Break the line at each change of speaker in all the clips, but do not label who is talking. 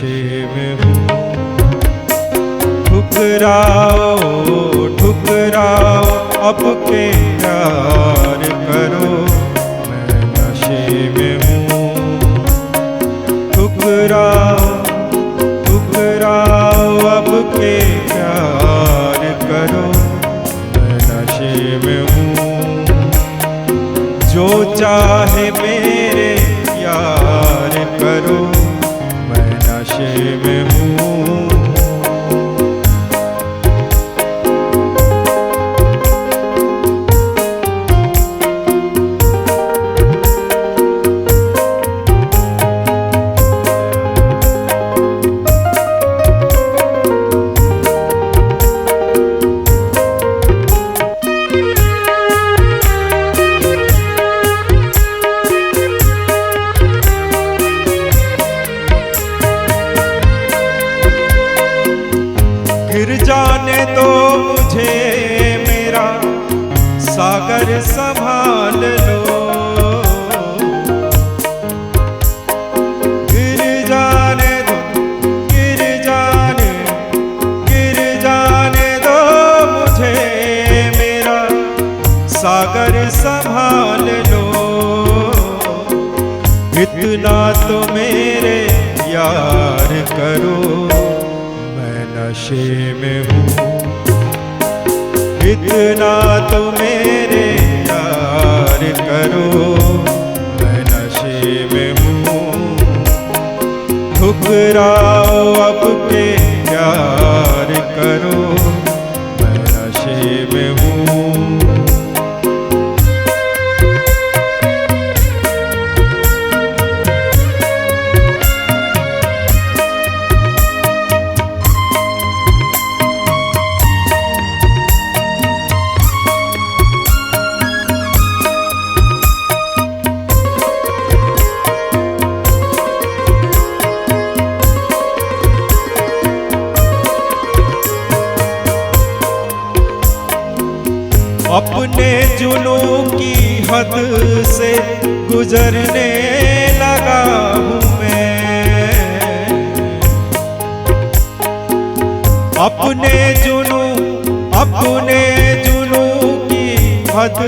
नशे में हूँ। ठुकराओ ठुकराओ अब के प्यार करो, मैं नशे में हूँ। ठुकराओ ठुकराओ अब के प्यार करो, मैं नशे में हूँ। जो चाहे मेरे यार करो, मैं नशे में हूँ। गिर जाने दो मुझे मेरा सागर संभाल लो। गिर जाने दो गिर जाने दो मुझे मेरा सागर संभाल लो। इतना तो मेरे यार करो, नशे में हूँ। इतना तो मेरे यार करो, मैं नशे में हूँ। ठुकराओ अब के प्यार करो, मैं नशे में हूँ। अपने जुनून की हद से गुजरने लगा हूँ मैं। अपने जुनून की हद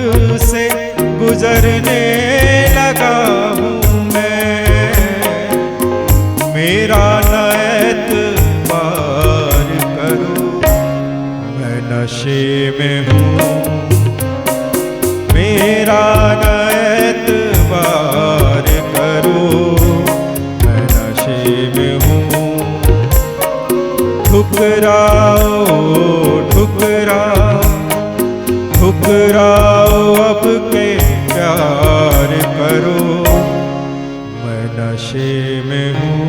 से गुजरने लगा हूँ मैं। मेरा न एतबार करो, मैं नशे में हूँ। मेरा न एतबार करो, मैं नशे में हूँ। ठुकराओ ठुकराओ ठुकराओ अब के प्यार करो, मैं नशे में हूँ।